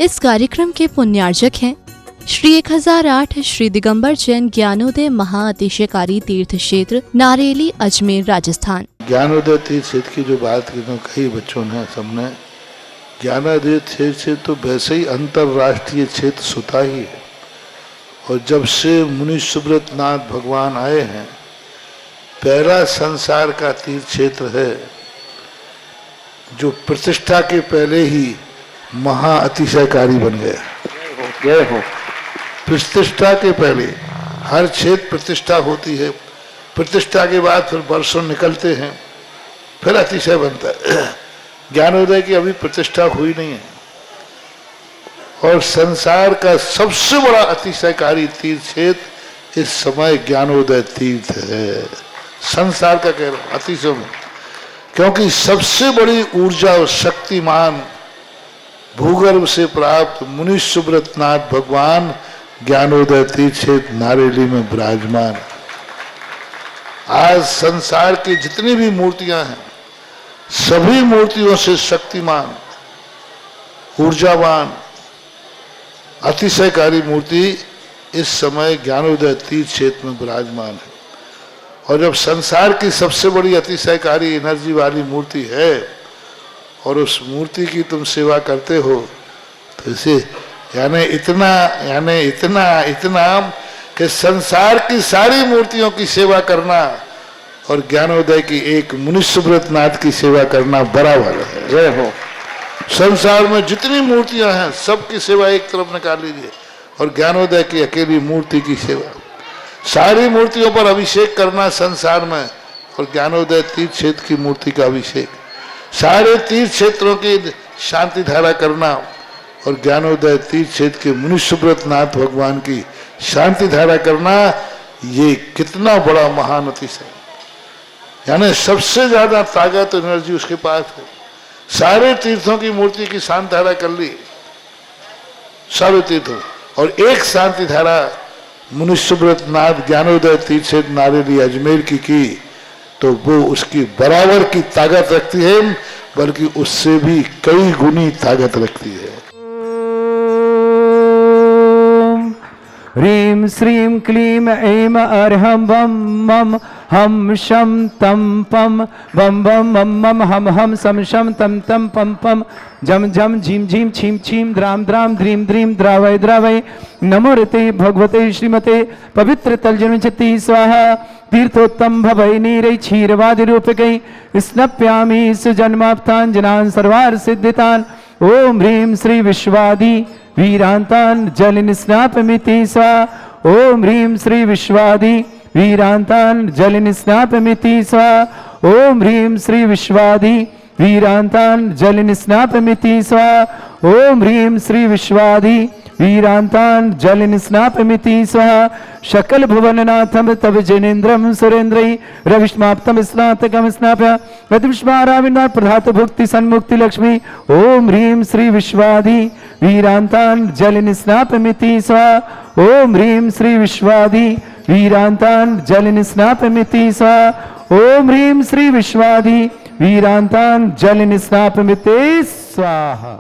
इस कार्यक्रम के पुण्यार्जक हैं श्री 1008 श्री दिगंबर जैन ज्ञानोदय महाअतिशयकारी तीर्थ क्षेत्र नारेली अजमेर राजस्थान। ज्ञानोदय तीर्थ क्षेत्र की जो बात की तो कई बच्चों ने सबने ज्ञानोदय तीर्थ क्षेत्र तो वैसे ही अंतर्राष्ट्रीय क्षेत्र सुता ही है। और जब से मुनि सुब्रत नाथ भगवान आए हैं, पहला संसार का तीर्थ क्षेत्र है जो प्रतिष्ठा के पहले ही महाअतिशयकारी बन गया। प्रतिष्ठा के पहले हर क्षेत्र प्रतिष्ठा होती है, प्रतिष्ठा के बाद फिर वर्षों निकलते हैं, फिर अतिशय बनता है। ज्ञानोदय की अभी प्रतिष्ठा हुई नहीं है। और संसार का सबसे बड़ा अतिशयकारी तीर्थ क्षेत्र इस समय ज्ञानोदय तीर्थ है। संसार का कह रहा हूं अतिशय में, क्योंकि सबसे बड़ी ऊर्जा और शक्तिमान भूगर्भ से प्राप्त मुनि सुब्रत नाथ भगवान ज्ञानोदय तीर्थ क्षेत्र नारेली में विराजमान। आज संसार की जितनी भी मूर्तियां हैं, सभी मूर्तियों से शक्तिमान, ऊर्जावान, अतिशयकारी मूर्ति इस समय ज्ञानोदय तीर्थ क्षेत्र में विराजमान है। और जब संसार की सबसे बड़ी अतिशयकारी एनर्जी वाली मूर्ति है और उस मूर्ति की तुम सेवा करते हो, तो इसे यानी इतना कि संसार की सारी मूर्तियों की सेवा करना और ज्ञानोदय की एक मुनि सुब्रत नाथ की सेवा करना बराबर है। जय हो। संसार में जितनी मूर्तियां हैं सबकी सेवा एक तरफ निकाल लीजिए और ज्ञानोदय की अकेली मूर्ति की सेवा। सारी मूर्तियों पर अभिषेक करना संसार में और ज्ञानोदय तीर्थ क्षेत्र की मूर्ति का अभिषेक, सारे तीर्थ क्षेत्रों की शांति धारा करना और ज्ञानोदय तीर्थ क्षेत्र के मुनि सुब्रत नाथ भगवान की शांति धारा करना, ये कितना बड़ा महान अतिशय। यानी सबसे ज्यादा ताकत एनर्जी उसके पास है। सारे तीर्थों की मूर्ति की शांति धारा कर ली, सारे तीर्थों, और एक शांति धारा मुनि सुब्रत नाथ ज्ञानोदय तीर्थ क्षेत्र नारेली अजमेर की तो वो उसकी बराबर की ताकत रखती है, बल्कि उससे भी कई गुनी ताकत रखती है। ह्रीं श्रीं क्लीं ऐं अर्हं वं मं हम शम तम पम वम वम मम मम हम हम सम शम तम तम पम पम जम जम झीम झीम छीम छीम द्राम द्राम द्रीम द्रीम द्रावय द्रावय नमो ऋते भगवते श्रीमते पवित्र तलजनुचति स्वाहा तीर्थोत्तम भवै नीरै क्षीरवादि रूपकै स्नप्यामि सुजन्माप्ताञ्जनान् सर्वार्थ सिद्धितान्। ओम ह्रीं श्री विश्वादि वीरांतान् जलिन स्नापमिति स्वाहा। ओम ह्रीं श्री विश्वादि वीरांतान् जलिन स्नापमिति स्वाहा। ओम ह्रीं श्री विश्वादि वीरांतान् जलिन स्नापमिति स्वाहा। ओम ह्रीं श्री विश्वादि वीरांतान् जलिन स्नापमिति स्वाहा। शकल भुवननाथम तव जनेन्द्रम सुरेन्द्रै रविष्माप्तम स्नातकम स्नाप्य गतिष्माराविन्द प्रधात भुक्ति सन्मुक्ति लक्ष्मी। ओम ह्रीं श्री विश्वादि वीरांतान् जलिन स्नापमिति स्वाहा। ओम ह्रीं श्री विश्वादि वीरांतान् जलिन स्नापमिति स्वाहा। ओम ह्रीं श्री विश्वादि वीरांतान् जलिन स्नापमिति स्वाहा।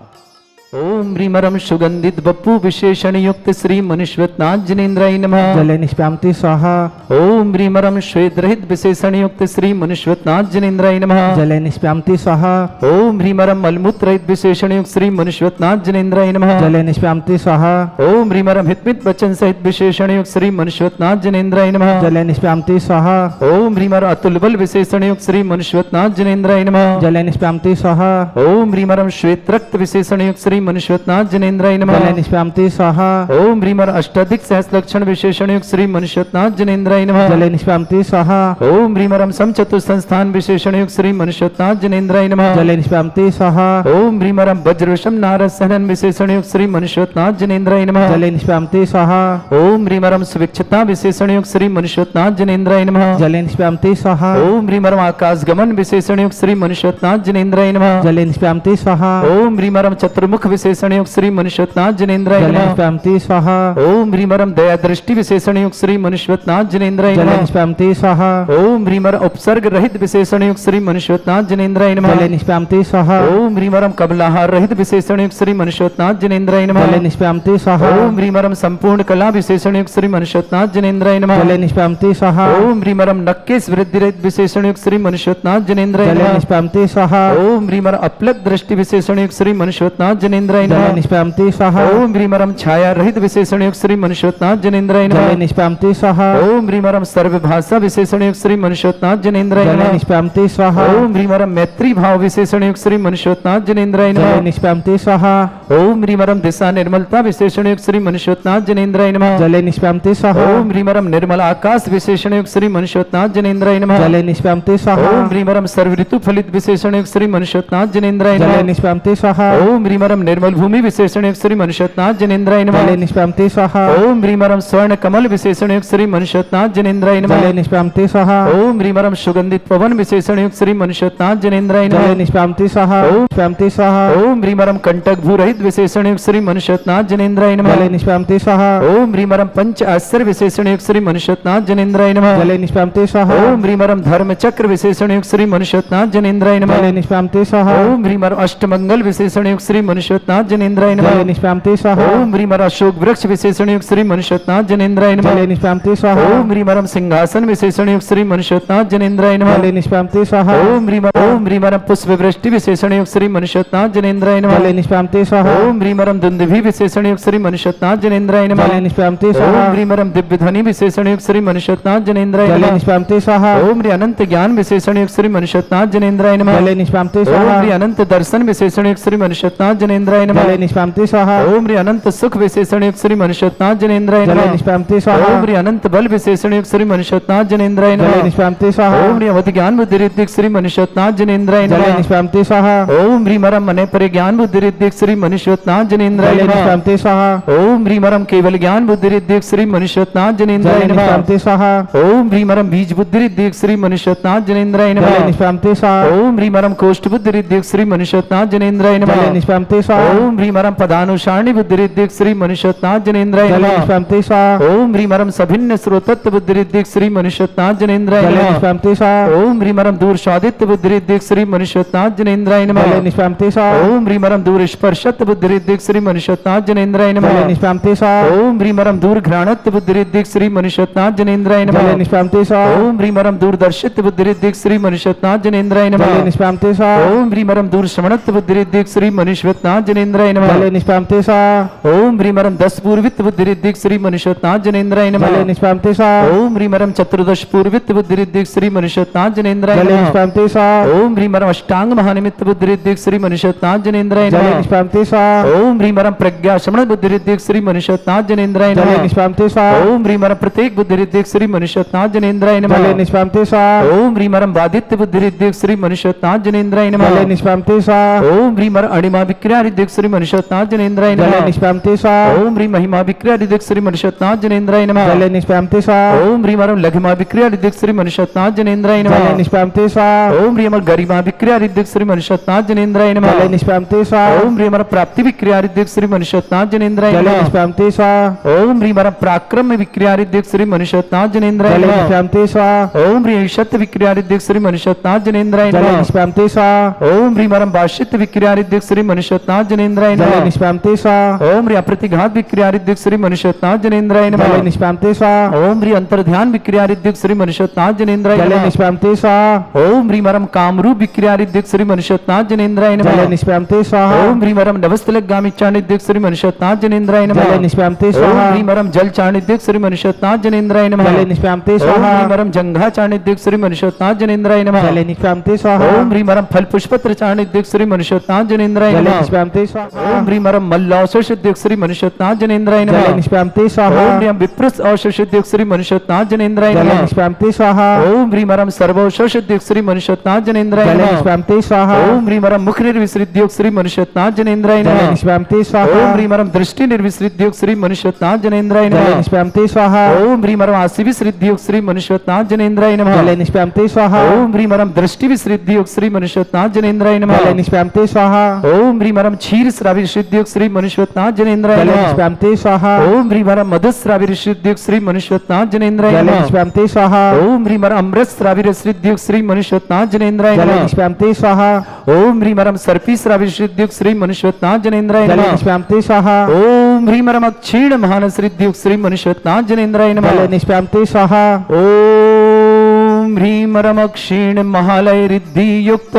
ओम ह्रीमरम सुगंधित बप्पु विशेषण युक्त श्री मनुष्वतनाथ जनेन्द्राय नमः। जले निष्पामति स्वाहा। ओम ह्रीमरम श्वेत रहित विशेषण युक्त श्री मनुष्वतनाथ जनेन्द्राय नमः। जले निष्पामति स्वाहा। ओम ह्रीमरम मलमूत्र रहित विशेषण युक्त श्री मनुष्वतनाथ जनेन्द्राय नमः। जले निष्पामति स्वाहा। ओम ह्रीमरम हितमित वचन सहित विशेषण युक्त श्री मनुष्वतनाथ जनेन्द्राय नमः। जले निष्पामति स्वाहा। ओम ह्रीमरम अतुल बल विशेषण युक्त श्री मनुष्वतनाथ जनेन्द्राय नमः। जले निष्पामति स्वाहा। ओम ह्रीमरम श्वेत रक्त विशेषण युक्त श्री मनुष्वतनाथ जनेन्द्राय नमः। जले निष्पामति स्वाहा। ओम ह्रीमर अष्टाधिक सहस्र लक्षण विशेषण युक्त श्री मनुष्वतनाथ जनेन्द्राय नमः। जले निष्पामति स्वाहा। ओम ह्रीमरम समचतुर संस्थान विशेषण युक्त श्री मनुष्वतनाथ जनेन्द्राय नमः। जले निष्पामति स्वाहा। ओम ह्रीमरम वज्रवशम नारद सहनन विशेषण युक्त श्री मनुष्वतनाथ जनेन्द्राय नमः। जले निष्पामति स्वाहा। ओम ह्रीमरम सुविक्षता विशेषण युक्त श्री मनुष्वतनाथ जनेन्द्राय नमः। जले निष्पामति स्वाहा। ओम ह्रीमरम आकाश गमन विशेषण युक्त श्री मनुष्वतनाथ जनेन्द्राय नमः। जले निष्पामति स्वाहा। ओम ह्रीमरम चतुर्मुख विशेषण युक्त श्री मनुष्यत्नाथ जनेन्द्राय जले नमः। निष्पामति स्वाहा ओम ह्रीमरम दया दृष्टि विशेषण युक्त श्री मनुष्यत्नाथ जनेन्द्राय जले नमः। निष्पामति स्वाहा ओम ह्रीमर उपसर्ग रहित विशेषण युक्त श्री मनुष्यत्नाथ जनेन्द्राय नमः। जले निष्पामति स्वाहा ओम ह्रीमरम कबलाहार रहित विशेषण युक्त श्री मनुष्यत्नाथ जनेन्द्राय नमः। जले निष्पामति स्वाहा ओम ह्रीमरम संपूर्ण कला विशेषण युक्त श्री मनुष्यत्नाथ जनेन्द्राय नमः। जले निष्पामति स्वाहा ओम ह्रीमरम नक्केश वृद्धि रहित विशेषण युक्त श्री मनुष्यत्नाथ जनेन्द्राय जले नमः। निष्पामति स्वाहा ओम ह्रीमर अपलक दृष्टि विशेषण युक्त श्री मनुष्यत्नाथ जनेन्द्राय जले नमः। निष्पामति स्वाहा ओम ह्रीमरम छाया रहित विशेषण युक्त श्री मनुष्यत्नाथ जनेन्द्राय जले नमः। निष्पामति स्वाहा ओम ह्रीमरम सर्वभाषा विशेषण युक्त श्री मनुष्यत्नाथ जनेन्द्राय जले नमः। निष्पामति स्वाहा ओम ह्रीमरम मैत्री भाव विशेषण युक्त श्री मनुष्यत्नाथ जनेन्द्राय जले नमः। निष्पामति स्वाहा ओम ह्रीमरम दिशा निर्मलता विशेषण युक्त श्री मनुष्यत्नाथ जनेन्द्राय नमः। जले निष्पामति स्वाहा ओम ह्रीमरम निर्मल आकाश विशेषण युक्त श्री मनुष्यत्नाथ जनेन्द्राय नमः। जले निष्पामति स्वाहा ओम ह्रीमरम सर्व ऋतु फलित विशेषण युक्त श्री मनुष्यत्नाथ जनेन्द्राय जले नमः। निष्पामति स्वाहा ओम ह्रीमरम निर्मल भूमि विशेषण युक्त श्री मनुष्यत्नाथ जनेन्द्राय जले नमः। निष्पामति स्वाहा ओम ह्रीमरम स्वर्ण कमल विशेषण युक्त श्री मनुष्यत्नाथ जनेन्द्राय जले नमः। निष्पामति स्वाहा ओम ह्रीमरम सुगंधित पवन विशेषण युक्त श्री मनुष्यत्नाथ जनेन्द्राय जले नमः। निष्पामति स्वाहा निष्पामति स्वाहा ओम ह्रीमरम कंटक भू रहित विशेषण युक्त श्री मनुष्यत्नाथ जनेन्द्राय जले नमः। निष्पामति स्वाहा ओम ह्रीमरम पंच आश्चर्य विशेषण युक्त श्री मनुष्यत्नाथ जनेन्द्राय नमः। जले निष्पामति स्वाहा ओम ह्रीमरम धर्म चक्र विशेषण युक्त श्री मनुष्यत्नाथ जनेन्द्राय जले नमः। निष्पामति स्वाहा ओम ह्रीमर अष्टमंगल विशेषण युक्त श्री मनुष्यत्नाथ जनेन्द्राय जले नमः। निष्पामति स्वाहा ओम ह्रीमर अशोक वृक्ष विशेषण युक्त श्री मनुष्यत्नाथ जनेन्द्राय जले नमः। निष्पामति स्वाहा ओम ह्रीमरम सिंहासन विशेषण युक्त श्री मनुष्यत्नाथ जनेन्द्राय नमः। जले निष्पामति स्वाहा ओम ह्रीमरम पुष्प वृष्टि विशेषण युक्त श्री मनुष्यत्नाथ जनेन्द्राय जले नमः। निष्पामति स्वाहा ओम ह्रीमरम दुंदुभि विशेषण युक्त श्री मनुष्यत्नाथ जनेन्द्राय जले नमः। निष्पामति स्वाहा ओम ह्रीमरम दिव्य ध्वनि विशेषण युक्त श्री मनुष्यत्नाथ जनेन्द्राय जले नमः। निष्पामति स्वाहा ओम ह्री अनंत ज्ञान विशेषण युक्त श्री मनुष्यत्नाथ जनेन्द्राय नमः। जले निष्पामति ओम स्वाहा ह्री अनंत दर्शन विशेषण युक्त श्री मनुष्यत्नाथ जनेन्द्राय नमः। जले निष्पामति स्वाहा ओम ह्री अनंत सुख विशेषण युक्त श्री मनुष्यत्नाथ जनेन्द्राय जले नमः। निष्पामति स्वाहा ओम ह्री अनंत बल विशेषण युक्त श्री मनुष्यत्नाथ जनेन्द्राय जले नमः। निष्पामति स्वाहा ओम ह्री अवधि ज्ञान बुद्धि रिद्धिक श्री मनुष्यत्नाथ जनेन्द्राय जले नमः। निष्पामति स्वाहा ओम ह्री मरम मने परे ज्ञान बुद्धि रिद्धिक श्री मनुष्यत्नाथ जनेन्द्राय जले नमः। निष्पामति स्वाहा ओम ह्री मरम केवल ज्ञान बुद्धि रिद्धिक श्री मनुष्यत्नाथ जनेन्द्राय जले नमः। निष्पामति स्वाहा ओम ह्री मरम बीज बुद्धि रिद्धिक श्री मनुष्यत्नाथ जनेन्द्राय जले नमः। निष्पामति स्वाहा ओम ह्री मरम कोष्ठ बुद्धि रिद्धिक श्री मनुष्यत्नाथ जनेन्द्राय जले नमः। निष्पामति स्वाहा ओम ह्री मरम पदानुसारणी बुद्धि रिद्धिक श्री मनुष्यत्नाथ जनेन्द्राय जले नमः। निष्पामति स्वाहा ओम ह्री मरम सभिन्न स्रोतत्व बुद्धि रिद्धिक श्री मनुष्यत्नाथ जनेन्द्राय जले नमः। निष्पामति स्वाहा ओम ह्री मरम दूर स्वादित्व बुद्धि रिद्धिक श्री मनुष्यत्नाथ जनेन्द्राय जले नमः। निष्पामति स्वाहा ओम ह्री मरम दूर स्पर्शत्व बुद्धि रिद्धिक श्री मनुष्यत्नाथ जनेन्द्राय जले नमः। निष्पामति स्वाहा ओम ह्री मरम दूर घ्राणत्व बुद्धि रिद्धिक श्री मनुष्यत्नाथ जनेन्द्राय जले नमः। निष्पामति स्वाहा ओम ह्री मरम दूरदर्शित्व बुद्धि रिद्धिक श्री मनुष्यत्नाथ जनेन्द्राय जले नमः। निष्पामति स्वाहा ओम ह्री मरम दूर श्रवणत्व बुद्धि रिद्धिक श्री मनुष्यत्नाथ जनेन्द्राय नमः। जले निष्पामति स्वाहा ओम ह्री मरम 10 पूर्वित्व बुद्धि रिद्धिक श्री मनुष्यत्नाथ जनेन्द्राय जले नमः। निष्पामति स्वाहा ओम ह्री मरम चतुर्दश पूर्वित्व बुद्धि रिद्धिक श्री मनुष्यत्नाथ जनेन्द्राय जले नमः। निष्पामति स्वाहा ओम ह्री मरम अष्टांग महानिमित्त बुद्धि रिद्धिक श्री मनुष्यत्नाथ जनेन्द्राय जले नमः। निष्पामति स्वाहा ओम ह्री मरम प्रज्ञा श्रवण बुद्धि रिद्धिक श्री मनुष्यत्नाथ जनेन्द्राय जले नमः। निष्पामति स्वाहा ओम ह्री मरम प्रत्येक बुद्धि रिद्धिक श्री मनुष्यत्नाथ जनेन्द्राय जले नमः। निष्पामति स्वाहा ओम ह्री मरम बाधित्य बुद्धि रिद्धिक श्री मनुष्यत्नाथ जनेन्द्राय जले नमः। निष्पामति स्वाहा ओम ह्री मर अणिमा विक्रिया रिद्धिक श्री मनुष्यत्नाथ जनेन्द्राय जले नमः। निष्पामति स्वाहा ओम ह्री महिमा विक्रिया रिद्धिक श्री मनुष्यत्नाथ जनेन्द्राय नमः। जले निष्पामति स्वाहा ओम ह्री मरम लघिमा विक्रिया रिद्धिक श्री मनुष्यत्नाथ जनेन्द्राय जले नमः। निष्पामति स्वाहा ओम ह्री मर गरिमा विक्रिया रिद्धिक श्री मनुष्यत्नाथ जनेन्द्राय जले नमः। निष्पामति स्वाहा ओम ह्री मर प्राप्ति विक्रिया रिद्धिक श्री मनुष्यत्नाथ जनेन्द्राय जले नमः। निष्पामति स्वाहा ओम ह्री मर पराक्रम विक्रिया रिद्धिक श्री मनुष्यत्नाथ जनेन्द्राय जले नमः। निष्पामति स्वाहा ओम ह्री ईशत विक्रिया रिद्धिक श्री मनुष्यत्नाथ जनेन्द्राय जले नमः। निष्पामति स्वाहा ओम ह्री मरम भाषित विक्रिया रिद्धिक श्री मनुष्यत्नाथ जनेन्द्राय जले नमः। निष्पामति स्वाहा ओम ह्री अप्रतिघात विक्रिया रिद्धिक श्री मनुष्यत्नाथ जनेन्द्राय जले नमः। निष्पामति स्वाहा ओम ह्री अंतर्ध्यान विक्रिया रिद्धिक श्री मनुष्यत्नाथ जनेन्द्राय जले नमः। निष्पामति स्वाहा ओम ह्री मरम कामरूप विक्रिया रिद्धिक श्री मनुष्यत्नाथ जनेन्द्राय जले नमः। निष्पामति स्वाहा ओम ह्री मरम नवस्तलक गामी चाणिद्यक श्री मनुष्यत्नाथ जनेन्द्राय जले नमः। निष्पामति ओम स्वाहा ह्री मरम जल चाणिद्यक श्री मनुष्यत्नाथ जनेन्द्राय नमः। जले निष्पामति ओम स्वाहा ह्री मरम जंघा चाणिद्यक श्री मनुष्यत्नाथ जनेन्द्राय नमः। जले निष्पामति स्वाहा ओम ह्री मरम फल पुष्पत्र चाणिद्यक श्री मनुष्यत्नाथ जनेन्द्राय जले नमः। निष्पामति स्वाहा ओम ह्री मरम मल्लौषधि श्री मनुष्यत्नाथ जनेन्द्राय जले नमः। निष्पामति स्वाहा ओम ह्रीम विप्रस औषधि श्री मनुष्यत्नाथ जनेन्द्राय जले नमः। निष्पामति स्वाहा ओम ह्रीम मरम सर्वौषधि श्री मनुष्यत्नाथ जनेन्द्राय जले नमः। निष्पामति स्वाहा ओम ह्रीम मरम मुख निर्विसृद्योग श्री मनुष्यत्नाथ जनेन्द्राय जले नमः। निष्पामति स्वाहा ओम ह्रीम मरम दृष्टि निर्विसृद्योग श्री मनुष्यत्नाथ जनेन्द्राय जले नमः। निष्पामति स्वाहा ओम ह्रीम मरम आसि विसृद्योग श्री मनुष्यत्नाथ जनेन्द्राय नमः। जले निष्पामति स्वाहा ओम ह्रीम मरम दृष्टि विसृद्योग श्री मनुष्यत्नाथ जनेन्द्राय नमः। जले निष्पामति स्वाहा ओम ह्रीम मरम क्षीर श्रावी सिद्धियुक्त श्री मनुष्यवतनाथ जनेन्द्राय जले नमः। निष्पाम्ते स्वाहा ओम ह्रीमर मधुश्रावी सिद्धियुक्त श्री मनुष्यवतनाथ जनेन्द्राय जले नमः। निष्पाम्ते स्वाहा ओम ह्रीमर अमृत श्रावी सिद्धियुक्त श्री मनुष्यवतनाथ जनेन्द्राय जले नमः। निष्पाम्ते स्वाहा ओम ह्रीमरम सर्पी श्रावी सिद्धियुक्त श्री मनुष्यवतनाथ जनेन्द्राय जले नमः। निष्पाम्ते स्वाहा ओम ह्रीमरम क्षीण महान सिद्धियुक्त श्री मनुष्यवतनाथ जनेन्द्राय नमः। जले निष्पाम्ते स्वाहा ओम ह्रीमरम क्षीण महालय रिद्धि युक्त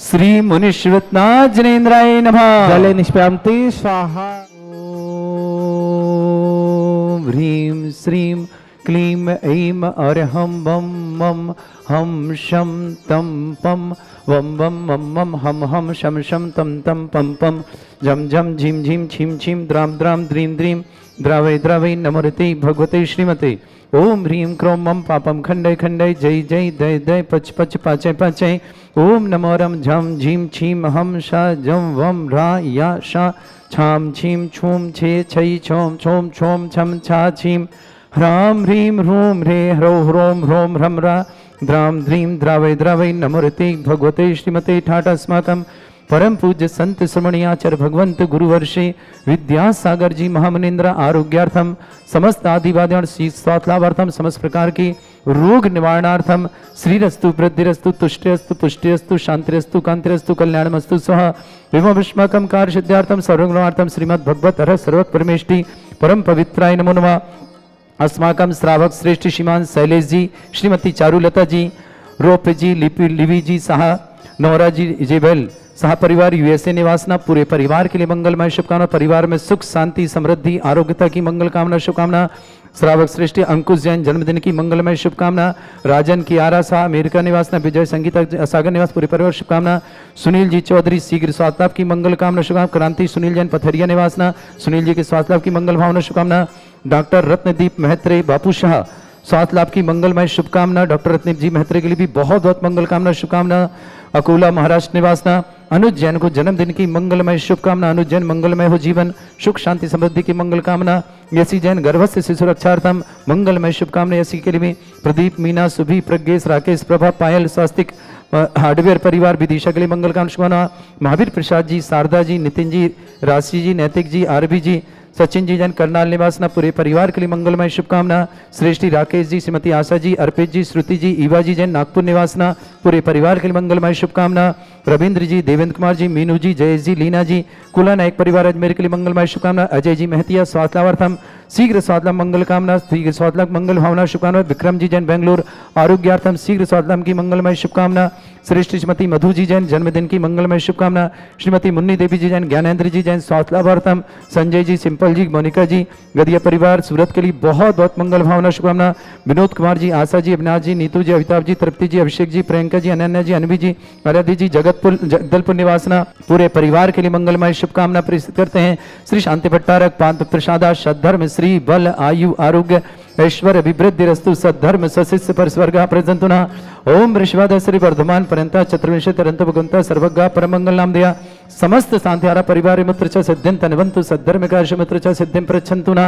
श्री मनुष्यवतनाथ जनेन्द्राय नमः। जले निष्पाम्ते स्वाहा ओम ह्रीं श्रीं क्लीं ऐं अरहं वं मं हम शं तं पं वं वं मं मं हम शं शं तं तं पं पं झं झं झिं झिं छिं छिं द्रां द्रां द्रीं द्रीं द्रावै द्रावै नमोते भगवते श्रीमते। ओम ह्रीं क्रों मं पापं खण्डय खण्डय जय जय दय दय पच पच पाचय पाचय। ओम नमो रं झं झीं छीं हम शा जं वं रा या शा छां छीं छूं छे छै छौं छौं छौं छं छा छीं ह्रां ह्रीं ह्रूं ह्रे ह्रौ ह्रों ह्रों ह्रं रा द्रां द्रीं द्रावै द्रावै नमोते भगवते श्रीमते। ठाटस्माकं परम पूज्य संत श्रमणी आचार्य भगवंत गुरुवर्षे विद्यासागर जी महामुनिंद्र आरोग्यार्थम समस्त आदिवाद्याण स्वास्थ्यार्थम समस्त प्रकार की रोग निवारणार्थम श्रीरस्तु वृद्धिरस्तु तुष्टिरस्तु पुष्टिरस्तु शांतिरस्तु कांतिरस्तु कल्याणमस्तु सह एवं विष्माकम कार्य सिद्धार्थम सर्वगुणार्थम श्रीमद् भगवत हर सर्वत परमेष्टि परम पवित्राय नमो नमः। अस्माकं श्रावक श्रेष्ठ श्रीमान शैलेश जी, श्रीमती चारुलता जी, रोप जी, लिवी जी, साहा नौरा जी, इजेबेल सह परिवार यूएसए निवासना पूरे परिवार के लिए मंगलमय शुभकामना। परिवार में सुख शांति समृद्धि आरोग्यता की मंगल कामना शुभकामना। श्रावक श्रेष्ठ अंकुश जैन जन्मदिन की मंगलमय शुभकामना। राजन की आरा शाह अमेरिका निवासना विजय संगीता सागर निवास पूरे परिवार शुभकामना। सुनील जी चौधरी शीघ्र स्वास्थ्य लाभ की मंगल कामना शुभकामना। क्रांति सुनील जैन पथरिया निवासना सुनील जी के स्वास्थ्य लाभ की मंगल भावना शुभकामना। डॉक्टर रत्नदीप महत्रे बापू शाह स्वास्थ्य लाभ की मंगलमय शुभकामना। डॉक्टर रत्नदीप जी महत्रे के लिए भी बहुत बहुत मंगल कामना शुभकामना। अकोला महाराष्ट्र निवासना अनुज जैन को जन्मदिन की मंगलमय शुभकामना। अनुज जैन मंगलमय हो जीवन सुख शांति समृद्धि की मंगल कामना। यसी जैन गर्भस्थ शिशु रक्षार्थम मंगलमय शुभकामना। यसी के लिए भी प्रदीप मीना सुभी प्रज्ञेश राकेश प्रभा पायल स्वास्तिक हार्डवेयर परिवार विदिशा के लिए मंगल कामना शुभकामना। महावीर प्रसाद जी, शारदा जी, नितिन जी, राशि जी, नैतिक जी, आरबी जी, सचिन जी जैन करनाल निवासना पूरे परिवार के लिए मंगलमय शुभकामना। श्रेष्ठी राकेश जी, श्रीमती आशा जी, अर्पित जी, श्रुति जी, ईवा जी जैन नागपुर निवासना पूरे परिवार के लिए मंगलमय शुभकामना। रविंद्र जी, देवेंद्र कुमार जी, मीनू जी, जयेश जी, लीना जी, कुला नायक परिवार अजमेर के लिए मंगलमय शुभकामना। अजय जी महतिया स्वास्थ्यार्थम शीघ्र स्वास्थ्य मंगल कामना। शीघ्र स्वास्थ्य मंगल भावना शुभकामना। विक्रम जी जैन बेंगलोर आरोग्यार्थम शीघ्र स्वास्थ्य की मंगलमय शुभकामना। श्रेष्ठ श्रीमती मधु जी जैन जन्मदिन की मंगलमय शुभकामना। श्रीमती मुन्नी देवी जी जैन ज्ञानेन्द्र जी जैन स्वास्थ्य लाभार्थम। संजय जी, सिंपल जी, मोनिका जी, गदिया परिवार सूरत के लिए बहुत बहुत मंगल भावना शुभकामना। विनोद कुमार जी, आशा जी, अविनाश जी, नीतू जी, अमिताभ जी, तृप्ति जी, अभिषेक जी, प्रियंका जी, अनन्या जी, अनवी जी, आराध्य जी, जगदलपुर निवासना पूरे परिवार के लिए मंगलमय शुभकामना प्रेषित करते हैं। श्री शांति भट्टारक पांत प्रसादा सद्धर्म श्री बल आयु आरोग्य ऐश्वर्य अभिवृद्धि रस्तु सद्धर्म सशिष्य पर स्वर्ग प्रजंतुना। ओम ऋषवाद श्री वर्धमान पर्यंता चतुर्विंशत अनंत भगवंता सर्वज्ञ परमंगल नाम दया समस्त शांतिहारा परिवार मित्र च सिद्धिं तनवंतु सद्धर्म कार्य मित्र च सिद्धिं प्रच्छन्तुना।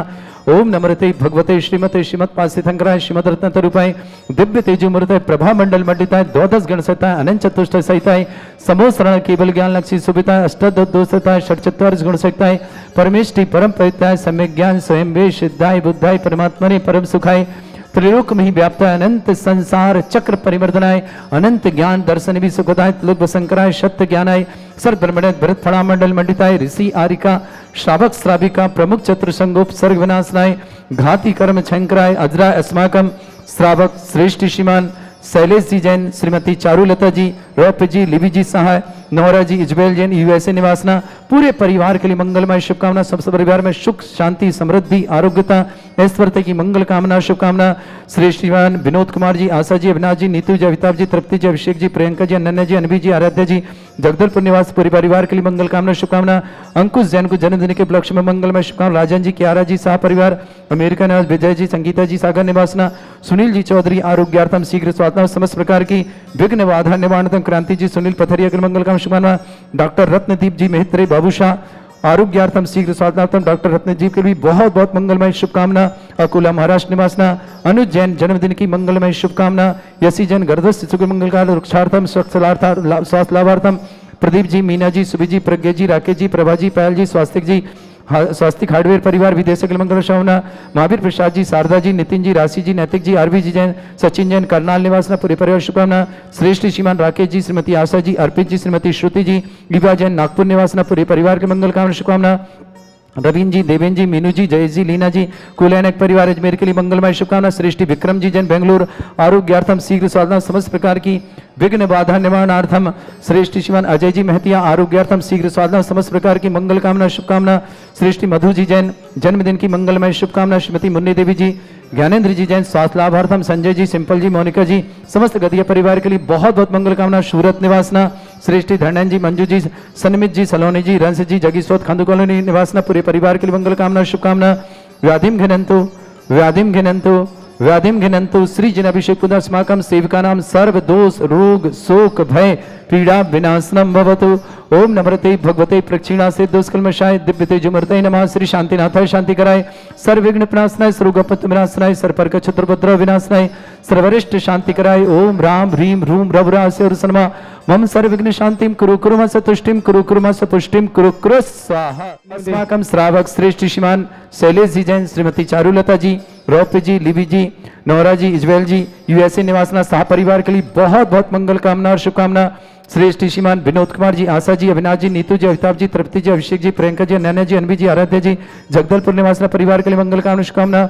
ओम नमृते भगवते श्रीमते श्रीमत् पासिथंकराय श्रीमद रत्न तरूपाय दिव्य तेजो मूर्तय प्रभा मंडल मंडिताय द्वादश गण सहिताय अनंत चतुष्ट सहिताय समोसरण केवल ज्ञान लक्ष्मी सुविताय अष्टदोषताय षट्चत्वारिश गुण सहिताय परमेष्टि परम पवित्राय सम्यक ज्ञान स्वयं वे सिद्धाय बुद्धाय परमात्मने परम सुखाय त्रिलोक में ही व्याप्त अनंत संसार चक्र परिवर्तनाय अनंत ज्ञान दर्शन भी सुखदाय लोक शंकराय सत्य ज्ञानाय सर्वब्रह्मण्य भरत फणा मंडल मंडिताय ऋषि आरिका श्रावक श्राविका प्रमुख चतुर संगोप सर्ग विनाशनाय घाती कर्म शंकराय अजरा अस्माकम श्रावक श्रेष्ठ श्रीमान शैलेश जी जैन, श्रीमती चारुलता जी, रोप जी, लिवी जी सहाय, नौरा जी, इजबेल जैन यूएसए निवासना पूरे परिवार के लिए मंगलमय शुभकामना। सब परिवार में सुख शांति समृद्धि आरोग्यता ऐश्वर्य की मंगल कामना शुभकामना। श्री श्रीमान विनोद कुमार जी, आशा जी, अविनाश जी, नीतू जी, अमिताभ जी, तृप्ति जी, अभिषेक जी, प्रियंका जी, अनन्या जी, अनवी जी, आराध्या जी, जगदलपुर निवास पूरे परिवार के लिए मंगल कामना शुभकामना। अंकुश जैन को जन्मदिन के उपलक्ष्य में मंगलमय शुभकामना। राजन जी, कियारा जी, सह परिवार अमेरिका निवास विजय जी, संगीता जी, सागर निवासना। सुनील जी चौधरी आरोग्यार्थम शीघ्र स्वास्थ्य समस्त प्रकार की विघ्न बाधा निवारणतम। क्रांति जी, सुनील पथरिया के मंगल कामना शुभकामना। डॉक्टर रत्नदीप जी मेहत्रे बाबूशाह आरोग्यार्थम शीघ्र स्वास्थ्यार्थम डॉक्टर रत्नदीप के भी बहुत बहुत मंगलमय शुभकामना। अकोला महाराष्ट्र निवासना अनुज जैन जन्मदिन की मंगलमय शुभकामना। यसी जैन गर्भस्थ शिशु के मंगल काल वृक्षार्थम स्वास्थ्य लाभार्थम प्रदीप जी, मीना जी, सुबी जी, प्रज्ञा जी, राकेश जी, प्रभा जी, पायल जी, स्वास्तिक जी, स्वास्तिक हार्डवेयर परिवार विदेश के मंगल श्रवना, महावीर प्रसाद जी, शारदा जी, नितिन जी, राशि जी, नैतिक जी, आरबी जी जैन, सचिन जैन, करनाल निवासना, पूरे परिवार शुभकामना। श्रेष्ठ श्रीमान राकेश जी, श्रीमती आशा जी, अर्पित जी, श्रीमती श्रुति जी, विभा जैन, नागपुर निवासना, पूरे परिवार के मंगल कामना शुभकामना। रवीन जी, देवेन जी, मीनू जी, जयेश जी, लीना जी, कुलैनक परिवार अजमेर के लिए मंगलमय शुभकामना। श्रेष्ठी विक्रम जी जैन, बेंगलुरु आरोग्यार्थम शीघ्र साधना, समस्त प्रकार की विघ्न बाधा निवारणार्थम। श्रेष्ठी श्रीमान अजय जी महतिया, आरोग्यार्थम शीघ्र साधना, समस्त प्रकार की मंगल कामना शुभकामना। श्रेष्ठी मधु जी जैन, जन्मदिन की मंगलमय शुभकामना। श्रीमती मुन्नी देवी जी, ज्ञानेन्द्र जी जैन, स्वास्थ्य लाभार्थम। संजय जी, सिंपल जी, मोनिका जी, समस्त गदिया परिवार के लिए बहुत बहुत मंगल कामना। सूरत निवासना, श्रेष्ठी धर्णन जी, मंजू जी, सनमित जी, सलोनी जी, रंस जी, जगीसोत खंडू कॉलोनी निवासना, पूरे परिवार के लिए मंगल कामना शुभकामना। व्याधिम घिनंतु, व्याधिम घिनंतु, व्याधिम घिनंतु, श्री जन अभिषेक पुनस्माकम सेविका नाम सर्व दोष रोग शोक भय पीड़ा विनाशनम भवतु। ओम नमरते भगवते प्रक्षिणासे दुष्कल्मषाय दिव्य तेजोमूर्तये नमः। श्री शांतिनाथाय शांति कराय, सर्वविघ्न विनाशनाय, सर्वगपत विनाशनाय, सर्वपर्क क्षत्रपद्र विनाशनाय, सर्वरिष्ट शांति कराय। ओम राम ह्रीम रूम रवरास्य और सनमा मम सर्वविघ्न शांतिम कुरु कुरुम सतुष्टिम कुरु कुरुम सपुष्टिम कुरु कुरु स्वाहा। अस्माकं श्रावक श्रेष्ठ श्रीमान शैलेश जी जैन, श्रीमती चारुलता जी, रौप्य जी, लिबी जी, नौरा जी, इजबेल जी, यूएसए निवासना, सह परिवार के लिए बहुत बहुत मंगल कामना और शुभकामना। श्रेष्ठ श्रीमान विनोद कुमार जी, आशा जी, अविनाश जी, नीतू जी, अमिताभ जी, तृप्ति जी, अभिषेक जी, प्रियंका जी, नैना जी, अनवी जी, आराध्या जी, जगदलपुर निवासना परिवार के लिए मंगल कामना शुभकामना।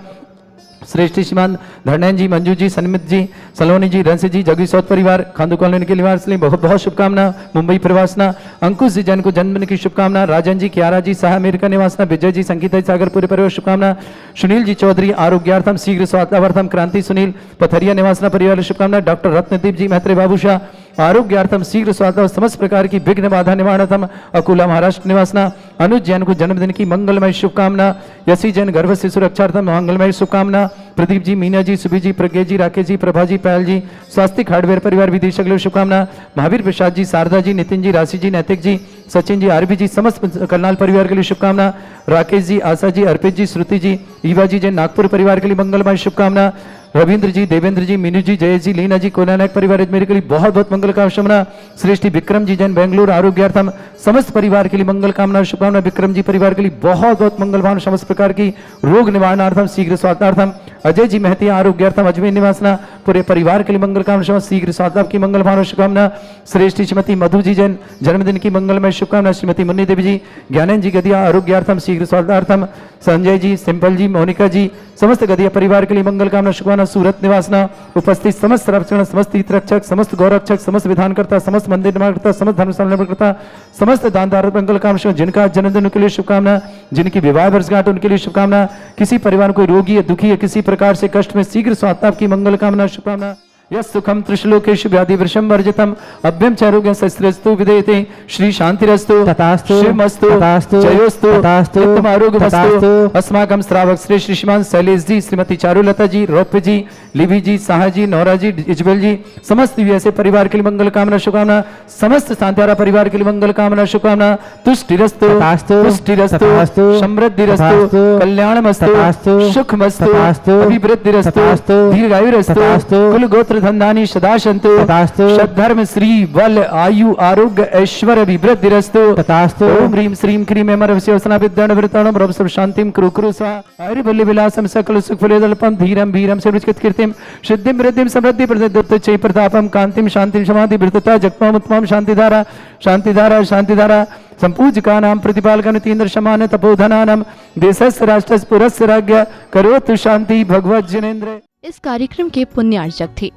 श्रेष्ठ श्रीमान धर्णन जी, मंजू जी, सनमित जी, सलोनी जी, रंस जी, जगीसौत परिवार खांदू कॉलोनी के निवास लिए बहुत बहुत शुभकामना। मुंबई प्रवासना, अंकुश जी जैन को जन्मदिन की शुभकामना। राजन जी, क्यारा जी, सह अमेरिका निवासना, विजय जी, संगीता सागर पूरे परिवार शुभकामना। सुनील जी चौधरी, आरोग्यार्थम शीघ्र स्वास्थ्यार्थम, क्रांति सुनील पथरिया निवासना परिवार शुभकामना। डॉक्टर रत्नदीप जी, मैत्रेय बाबूशाह, आरोग्यार्थम शीघ्र स्वास्थ्य समस्त प्रकार की विघ्न बाधा निवारणार्थम, अकोला महाराष्ट्र निवासना। अनुज जैन को जन्मदिन की मंगलमय शुभकामना। यशी जैन गर्भ शिशु रक्षार्थम मंगलमय शुभकामना। प्रदीप जी, मीना जी, सुबी जी, प्रज्ञा जी, राकेश जी, प्रभा जी, पायल जी, स्वास्तिक हार्डवेयर परिवार विदेश के लिए शुभकामना। महावीर प्रसाद जी, शारदा जी, नितिन जी, राशि जी, नैतिक जी, सचिन जी, आरबी जी, समस्त करनाल परिवार के लिए शुभकामना। राकेश जी, आशा जी, अर्पित जी, श्रुति जी, ईवा जी जैन, नागपुर परिवार के लिए मंगलमय शुभकामना। रविंद्र जी, देवेंद्र जी, मीनू जी, जयेश जी, लीना जी, कोलानायक परिवार अजमेर के लिए बहुत बहुत मंगल कामना। श्रेष्ठी विक्रम जी जैन, बेंगलुरु आरोग्यार्थम, समस्त परिवार के लिए मंगल कामना शुभकामना। विक्रम जी परिवार के लिए बहुत बहुत मंगल भावना, समस्त प्रकार की रोग निवारणार्थम शीघ्र स्वास्थ्यार्थम। अजय जी महतिया, आरोग्यार्थम, अजमेर निवासना, पूरे परिवार के लिए मंगल कामना शीघ्र स्वास्थ्य की मंगल भावना शुभकामना। श्रेष्ठी श्रीमती मधु जी जैन, जन्मदिन की मंगलमय शुभकामना। श्रीमती मुन्नी देवी जी, ज्ञानेन्द्र जी गदिया, आरोग्यार्थम शीघ्र स्वास्थ्यार्थम। संजय जी, सिंपल जी, मोनिका जी, समस्त गदिया परिवार के लिए मंगल कामना शुभकामना। सूरत निवासना, उपस्थित समस्त रक्षण, समस्त हित रक्षक, समस्त गौरक्षक, समस्त विधानकर्ता, समस्त मंदिर निर्माणकर्ता, समस्त धर्मस्थल निर्माणकर्ता, समस्त दानदार मंगल कामना। जिनका जन्मदिन उनके लिए शुभकामना, जिनकी विवाह वर्षगांठ उनके लिए शुभकामना। किसी परिवार को रोगी या दुखी या किसी प्रकार से कष्ट में शीघ्र स्वास्थ्य की मंगल कामना शुभकामना। यस सुखम त्रिश्लोकेषु व्याधि वृषम वर्जितम अभ्यम चारोग्यं शस्त्रस्तु विदेयते। श्री शांतिरस्तु तथास्तु शिवमस्तु तथास्तु जयोस्तु तथास्तु उत्तम आरोग्यमस्तु। तथास्तु। अस्माकं श्रावक श्री श्रीमान शैलेश जी, श्रीमती चारुलता जी, रौप्य जी, लिबी जी, साहा जी, नौरा जी, इजबेल जी, समस्त यूएसए परिवार के लिए मंगल कामना शुभकामना। समस्त शांतिहारा परिवार के लिए मंगल कामना शुभकामना। तुष्टिरस्तु तथास्तु पुष्टिरस्तु तथास्तु समृद्धिरस्तु तथास्तु कल्याणमस्तु तथास्तु सुखमस्तु तथास्तु अभिवृद्धिरस्तु तथास्तु दीर्घायुरस्तु तथास्तु कुल गोत्र धन्धानी सदा सन्तु तथास्तु सद्धर्म श्री बल आयु आरोग्य ऐश्वर्य अभिवृद्धिरस्तु तथास्तु ओम ह्रीं श्रीं क्रीं एमरवस्योसना विद्याणवृताणं रव सर्व शांतिं कुरु कुरु स्वाहा। हरिबल्लि विलासं सकल सुखफलदल्पं धीरं वीरं सर्वचित कीर्तिं सिद्धिं वृद्धिं समृद्धि प्रदत्तच्चै प्रतापं कांतिं शांतिं समाधि वृद्धता जगत्मामुत्तमं शांतिधारा शांतिधारा शांतिधारा संपूज्यकानां प्रतिपालकं तीन्द्र समान तपोधनानां देशस्य राष्ट्रस्य पुरस्य राज्ञ करोतु शांति भगवत जिनेन्द्र। इस कार्यक्रम के पुण्यार्चक थे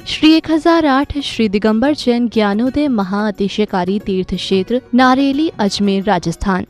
श्री 1008 श्री दिगंबर जैन ज्ञानोदय महाअतिशयकारी तीर्थ क्षेत्र नारेली, अजमेर, राजस्थान।